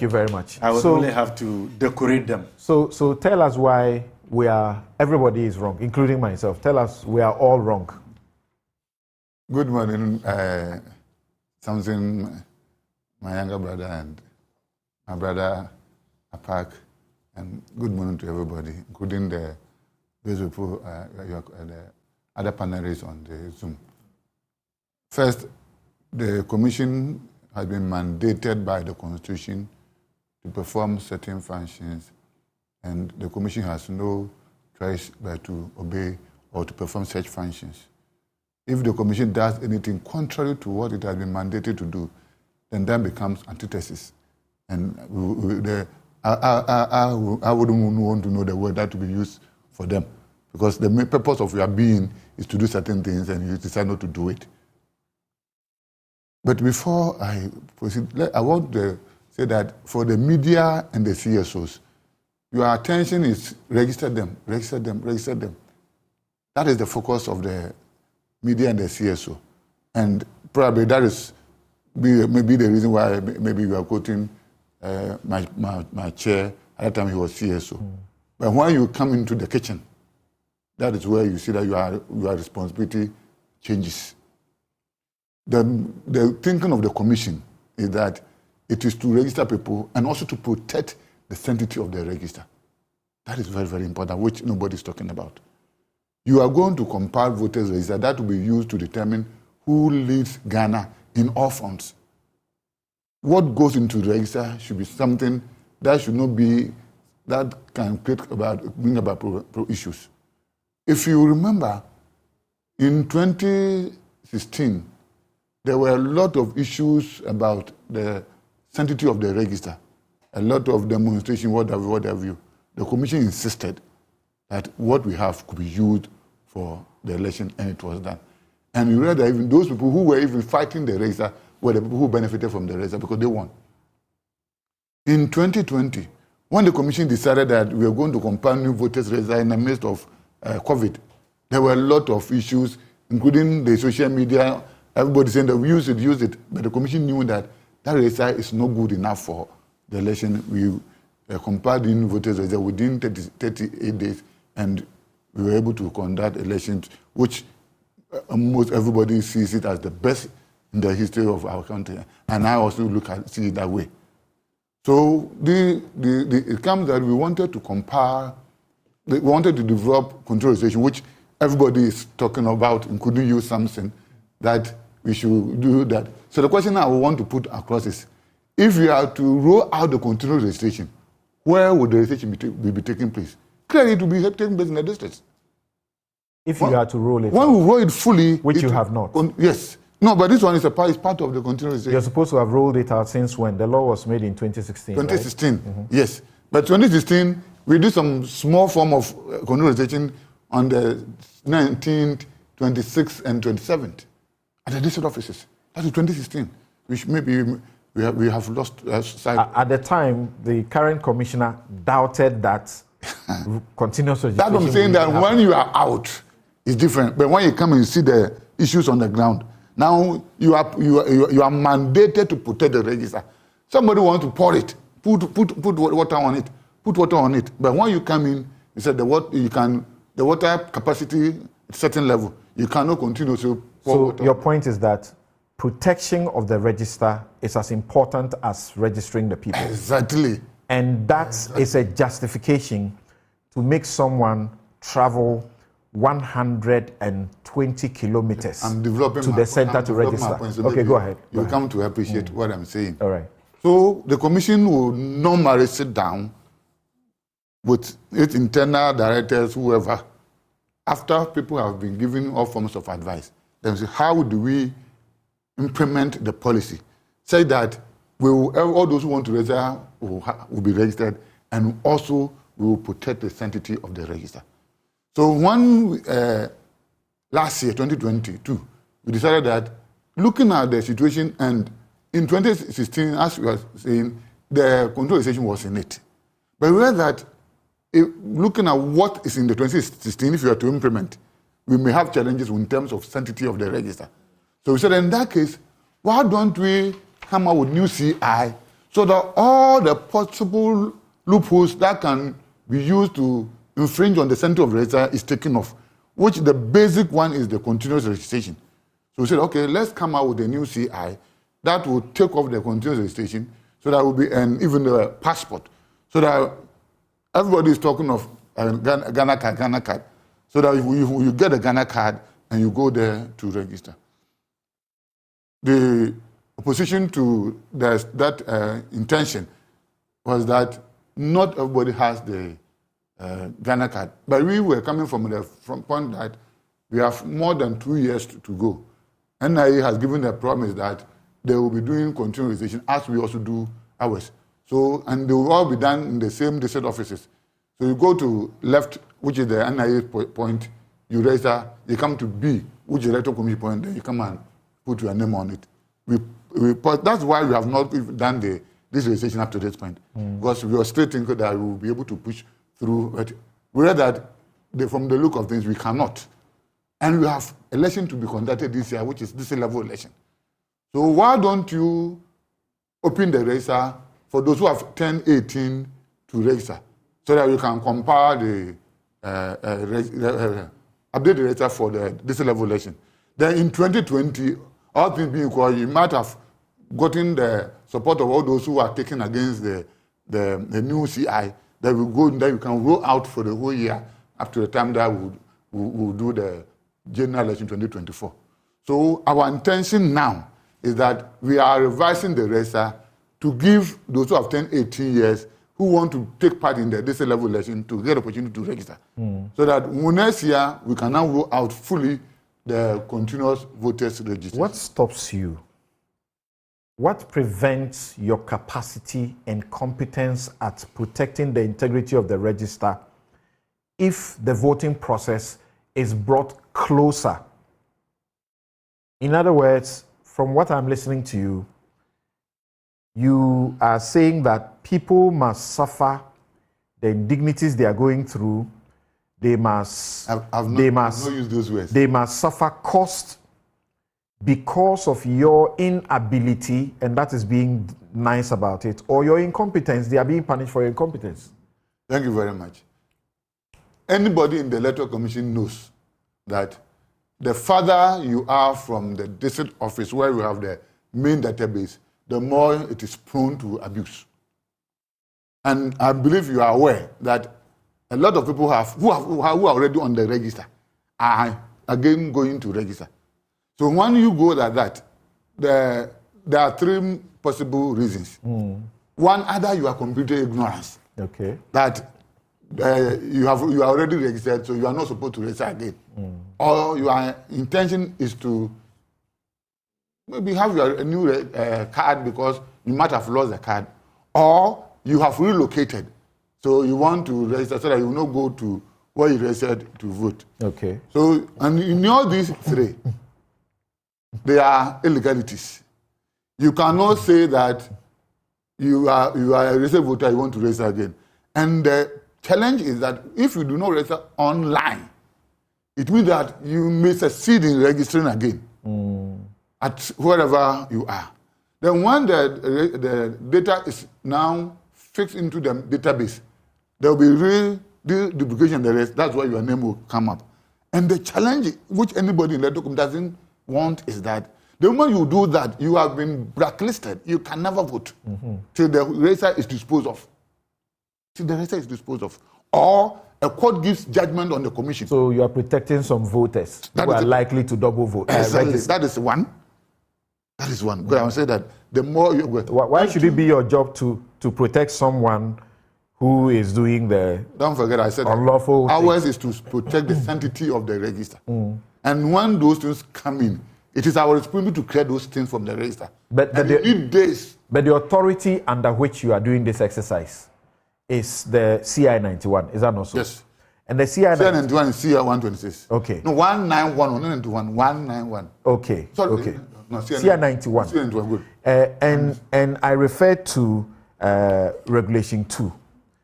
Thank you very much. I would only have to decorate them. So tell us why everybody is wrong, including myself. Tell us we are all wrong. Good morning, Samson, my younger brother, and my brother, Apak, and good morning to everybody, including those people, the other panelists on the Zoom. First, the Commission has been mandated by the Constitution to perform certain functions, and the Commission has no choice but to obey or to perform such functions. If the Commission does anything contrary to what it has been mandated to do, then that becomes antithesis. And I wouldn't want to know the word that to be used for them, because the main purpose of your being is to do certain things and you decide not to do it. But before I proceed, I want to say that for the media and the CSOs, your attention is register them. That is the focus of the media and the CSO. And probably that is maybe the reason why maybe you are quoting my chair. At that time he was CSO. But when you come into the kitchen, that is where you see that your responsibility changes. The thinking of the Commission is that it is to register people and also to protect the sanctity of the register. That is very, very important, which nobody is talking about. You are going to compile voters register that will be used to determine who leads Ghana in all fronts. What goes into the register should be something that should not be, that can bring about issues. If you remember, in 2016, there were a lot of issues about the sanctity of the register, a lot of demonstration, what have you. The Commission insisted that what we have could be used for the election, and it was done. And you read that even those people who were even fighting the register were the people who benefited from the register because they won. In 2020, when the Commission decided that we were going to compile new voters register in the midst of COVID, there were a lot of issues, including the social media. Everybody saying that we use it, but the Commission knew that register is not good enough for the election. We compiled in voters register within 38 days, and we were able to conduct elections, which almost everybody sees it as the best in the history of our country, and I also see it that way. So it comes that we wanted to compile, we wanted to develop control station, which everybody is talking about, including you, Samson, that we should do that. So the question I want to put across is, if we are to roll out the continual registration, where would the registration be taking place? Clearly, it will be taking place in the districts. If you are to roll it, when we roll it fully, which you have not. Yes. No, but this one is part of the continual registration. You're supposed to have rolled it out since when? The law was made in 2016. 2016, right? Yes. But 2016, we did some small form of continual registration on the 19th, 26th, and 27th at the district offices. That's in 2016, which maybe we have lost sight. At the time, the current commissioner doubted that continuous registration. That's what I'm saying, that when you are out, it's different. But when you come and see the issues on the ground, now you are mandated to protect the register. Somebody wants to pour it, put water on it, But when you come in, you said the water capacity at a certain level, you cannot continue to pour water. So your point is that protection of the register is as important as registering the people. Exactly. And that is a justification to make someone travel 120 kilometers to the center to register. Okay, go ahead. You come to appreciate what I'm saying. All right. So the Commission will normally sit down with its internal directors, whoever, after people have been given all forms of advice. Then say, how do we implement the policy? Say that all those who want to register will be registered, and also we will protect the sanctity of the register. So last year, 2022, we decided that looking at the situation, and in 2016, as we were saying, the control station was in it. But we realized that looking at what is in the 2016, if you are to implement, we may have challenges in terms of sanctity of the register. So we said, in that case, why don't we come up with new CI so that all the possible loopholes that can be used to infringe on the sanctity of the register is taken off, which the basic one is the continuous registration. So we said, okay, let's come out with a new CI that will take off the continuous registration, so that will be, and even the passport, so that everybody is talking of Ghana card, so that you get a Ghana card and you go there to register. The opposition to that intention was that not everybody has the Ghana card. But we were coming from the point that we have more than 2 years to go. NIA has given a promise that they will be doing continuation as we also do ours. So, and they will all be done in the same district offices. So you go to left, which is the NIA point, you register, you come to B, which is the electoral committee point, then you come and put your name on it. That's why we have not done this registration up to this point, because we are still thinking that we will be able to push through. But we read that from the look of things, we cannot. And we have election to be conducted this year, which is this level election. So why don't you open the register for those who have turned 18 to register, so that you can compare the update the register for this level election. Then in 2020, all things being equal, you might have gotten the support of all those who are taken against the new CI that will go, that you can roll out for the whole year up to the time that we'll do the general election 2024. So our intention now is that we are revising the register to give those who have turned 18 years who want to take part in this level election to get opportunity to register. So that next year we can now roll out fully the continuous voters register. What stops you? What prevents your capacity and competence at protecting the integrity of the register if the voting process is brought closer? In other words, from what I'm listening to you, you are saying that people must suffer the indignities they are going through. They must use those words. They must suffer cost because of your inability, and that is being nice about it, or your incompetence. They are being punished for your incompetence. Thank you very much. Anybody in the Electoral Commission knows that the farther you are from the district office where you have the main database, the more it is prone to abuse. And I believe you are aware that a lot of people who are already on the register are again going to register. So when you go like that, there are three possible reasons. One, either you are completely ignorant. Okay. That you are already registered, so you are not supposed to register again. Or your intention is to maybe have a new card because you might have lost the card. Or you have relocated, so you want to register so that you will not go to where you registered to vote. Okay. So, and in all these three, there are illegalities. You cannot say that you are a registered voter, you want to register again. And the challenge is that if you do not register online, it means that you may succeed in registering again at wherever you are. Then when the data is now fixed into the database, there will be duplication of the rest. That's why your name will come up. And the challenge which anybody in the document doesn't want is that the moment you do that, you have been blacklisted. You can never vote till the register is disposed of. Till the register is disposed of. Or a court gives judgment on the commission. So you are protecting some voters who are likely to double vote. Exactly. That is one. That is one. But I would say that the more you... Why should it be your job to protect someone who is doing the... Don't forget, I said unlawful ours is to protect the sanctity of the register. And when those things come in, it is our responsibility to clear those things from the register. But the authority under which you are doing this exercise is the CI 91. Is that not so? Yes. And the CI 91 is CI 126. Okay. No, 191, 191. Okay. Sorry. Okay. No, CI 91. CI 91, good. And I refer to Regulation 2.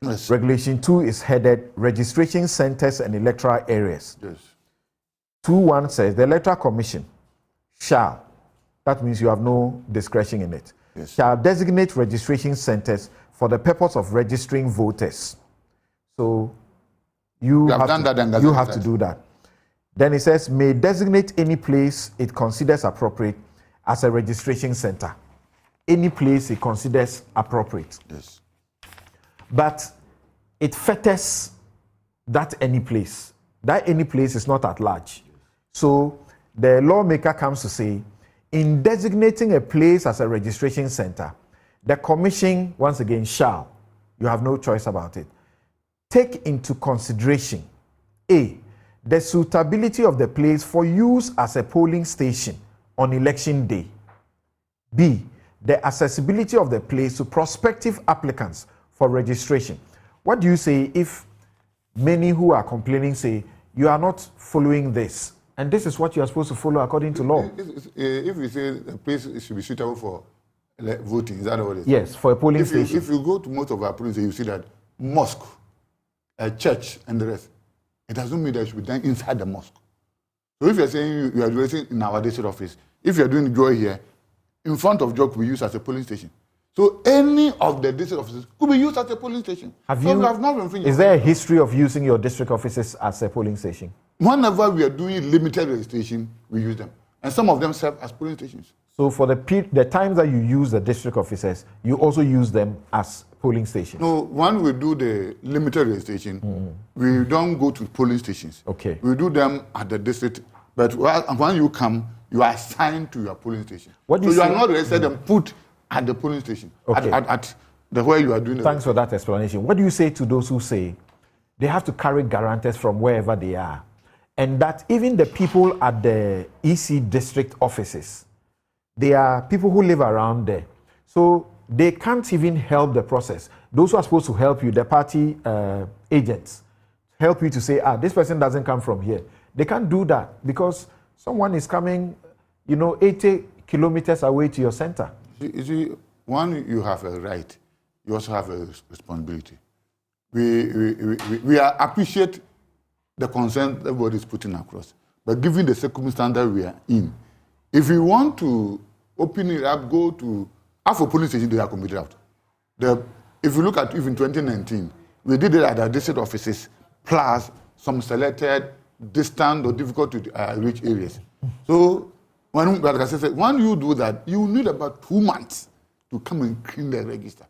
Yes. Regulation 2 is headed Registration Centers and Electoral Areas. Yes. 2.1 says the Electoral Commission shall, that means you have no discretion in it, shall designate registration centers for the purpose of registering voters. So you have to do that. Then it says, may designate any place it considers appropriate as a registration center. Any place it considers appropriate. Yes. But it fetters that any place. That any place is not at large. So the lawmaker comes to say, in designating a place as a registration center, the commission, once again, shall, you have no choice about it, take into consideration, A, the suitability of the place for use as a polling station on election day. B, the accessibility of the place to prospective applicants for registration. What do you say if many who are complaining say, you are not following this, and this is what you are supposed to follow according to law? If we say a place should be suitable for voting, is that what it is? Yes, for a polling station. If you go to most of our provinces, you see that mosque, a church, and the rest, it doesn't mean that it should be done inside the mosque. So if you're saying you are doing in our district office, if you're doing joy here, in front of joy could be used as a polling station. So any of the district offices could be used as a polling station. Is there a history of using your district offices as a polling station? Whenever we are doing limited registration, we use them. And some of them serve as polling stations. So for the times that you use the district offices, you also use them as polling stations? No, when we do the limited registration, we don't go to polling stations. Okay. We do them at the district. But when you come, you are assigned to your polling station. What do you say? Are not registered and put at the polling station. Okay. At the where you are doing it. Thanks for that explanation. What do you say to those who say they have to carry guarantors from wherever they are, and that even the people at the EC district offices, they are people who live around there, so they can't even help the process? Those who are supposed to help you, the party agents, help you to say, this person doesn't come from here. They can't do that because someone is coming, 80 kilometers away to your center. You see, one, you have a right. You also have a responsibility. We appreciate the concern everybody is putting across. But given the circumstance that we are in, if we want to open it up, go to half a police station, they are committed out. If you look at even 2019, we did it at our district offices, plus some selected, distant or difficult to reach areas. So, like I said, when you do that, you need about 2 months to come and clean the register.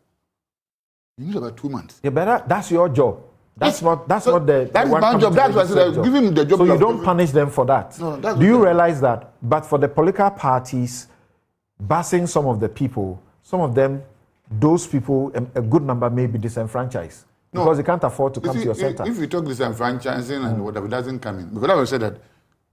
You need about 2 months. Yeah, but that's your job. That's not my job. That's why I said give him the job. So you don't punish them for that. No, do you realize that? But for the political parties, busing some of the people, some of them, those people, a good number may be disenfranchised because they can't afford to come to your center. If we talk disenfranchising and whatever, it doesn't come in. Because I will say that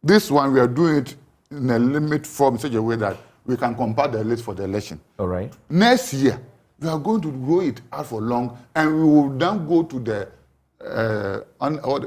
this one, we are doing it in a limit form in such a way that we can compare the list for the election. All right. Next year, we are going to roll it out for long, and we will then go to the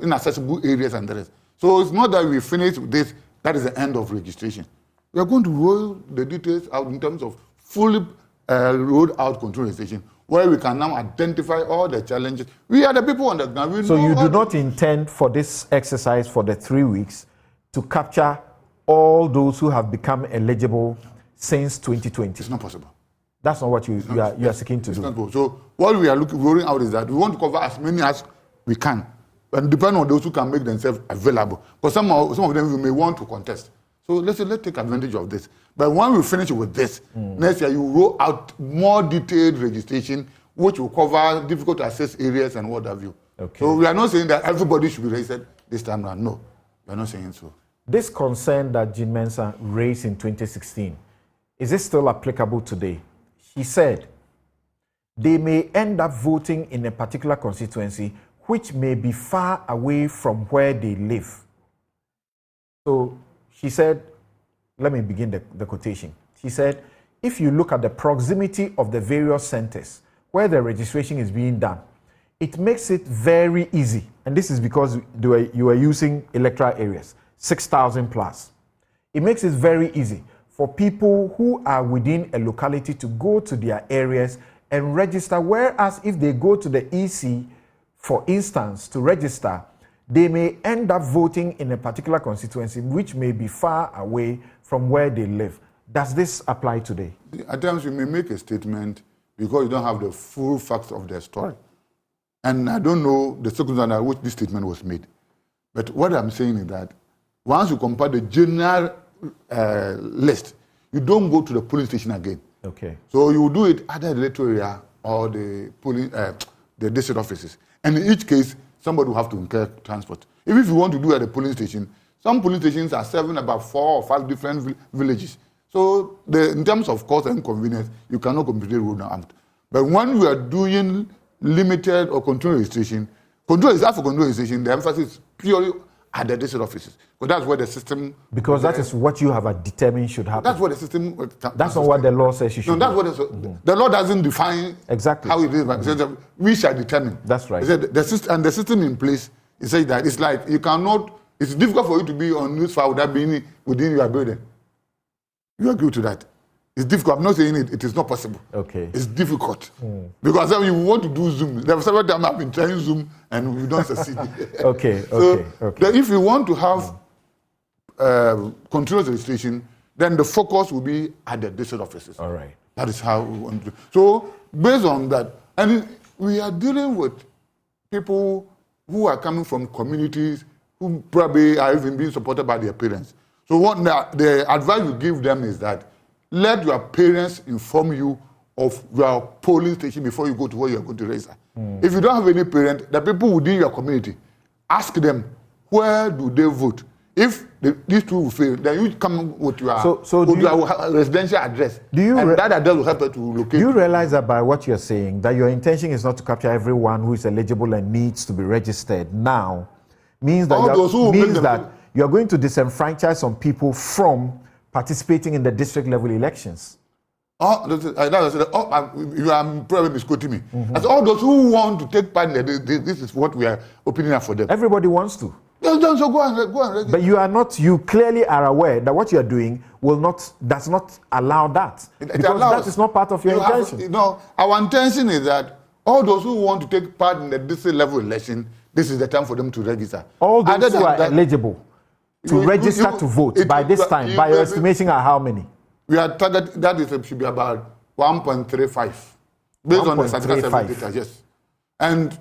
inaccessible areas and the rest. So it's not that we finish with this, that is the end of registration. We are going to roll the details out in terms of fully rolled out control registration, where we can now identify all the challenges. We are the people on the ground. So you do not intend for this exercise for the 3 weeks to capture all those who have become eligible since 2020? It's not possible. That's not what you are seeking to do. Not possible. So what we are rolling out is that we want to cover as many as we can, and depend on those who can make themselves available. But some of them we may want to contest. So let's take advantage of this. But when we finish with this, next year you roll out more detailed registration, which will cover difficult to access areas and what have you. Okay. So we are not saying that everybody should be registered this time around. No, we are not saying so. This concern that Jean Mensah raised in 2016, is it still applicable today? He said, they may end up voting in a particular constituency which may be far away from where they live. So he said, let me begin the quotation. He said, if you look at the proximity of the various centers where the registration is being done, it makes it very easy. And this is because you are using electoral areas, 6,000 plus. It makes it very easy for people who are within a locality to go to their areas and register, whereas if they go to the EC, for instance, to register, they may end up voting in a particular constituency which may be far away from where they live. Does this apply today? At times you may make a statement because you don't have the full facts of the story. And I don't know the circumstance under which this statement was made. But what I'm saying is that once you compare the general list, you don't go to the polling station again. Okay. So you do it either the electoral area or the polling, the district offices. And in each case, somebody will have to incur transport. If you want to do it at the polling station, some polling stations are serving about 4 or 5 different villages. So in terms of cost and convenience, you cannot completely rule them out. But when we are doing limited or control registration, the emphasis is purely at the district offices. Because that's where the system... Because that is what you have determined should happen. That's what the system... That's not what the law says you should do. No, that's what the law doesn't define exactly how it is. But it says that we shall determine. That's right. The system in place, it says that it's like you cannot... It's difficult for you to be on newsfile without being within your building. You agree to that? It's difficult. I'm not saying it is not possible. Okay. It's difficult. Because you want to do Zoom. There are several times I've been trying Zoom and we don't succeed. Okay. So if you want to have continuous registration, then the focus will be at the district offices. All right. That is how we want to do. So based on that, and we are dealing with people who are coming from communities who probably are even being supported by their parents. So what the advice we give them is that let your parents inform you of your polling station before you go to where you are going to register. If you don't have any parent, the people within your community, ask them, where do they vote? If these two will fail, then you come with your, your residential address. And that address will help you to locate. Do you realize that by what you're saying, that your intention is not to capture everyone who is eligible and needs to be registered now, means that you are going to disenfranchise some people from participating in the district level elections? You are probably misquoting me. As all those who want to take part in this is what we are opening up for them. Everybody wants to. So go and register. But you clearly are aware that what you are doing does not allow that. Because that is not part of your intention. Our intention is that all those who want to take part in the district level election, this is the time for them to register. All those who are eligible to register to vote by this time, by your estimation, are how many? We are targeting, that should be about 1.35 based on the statistical data, yes. And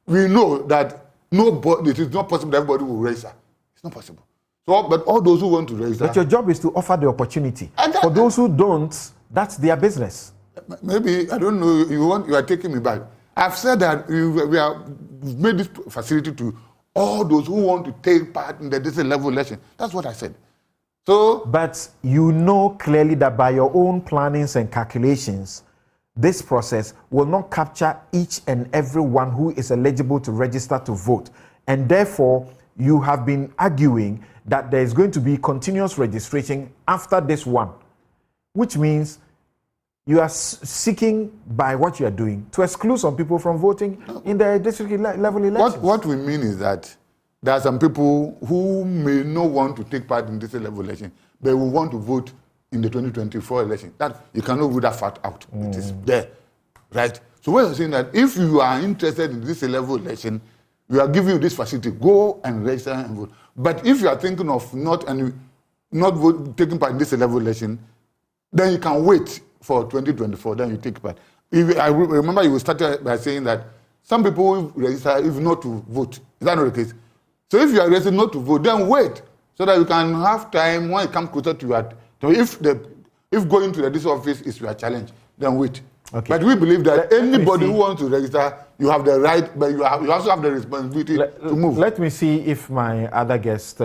we know that it is not possible that everybody will register. It's not possible. So, but all those who want to register... But your job is to offer the opportunity. For those who don't, that's their business. Maybe, I don't know, you are taking me back. I've said that we've made this facility to all those who want to take part in the district level election. That's what I said. But you know clearly that by your own plannings and calculations, this process will not capture each and every one who is eligible to register to vote. And therefore, you have been arguing that there is going to be continuous registration after this one, which means you are seeking, by what you are doing, to exclude some people from voting in the district level elections. What we mean is that there are some people who may not want to take part in this level election, but will want to vote in the 2024 election. That you cannot rule that fact out. It is there, right? So we're saying that if you are interested in this level election, we are giving you this facility. Go and register and vote. But if you are thinking of not taking part in this level election, then you can wait for 2024. Then you take part. I remember you started by saying that some people register if not to vote. Is that not the case? So if you are registered not to vote, then wait so that you can have time when it comes closer to your. So if going to the district office is your challenge, then wait. Okay. But we believe that anybody who wants to register, you have the right, but you also have the responsibility to move. Let me see if my other guest.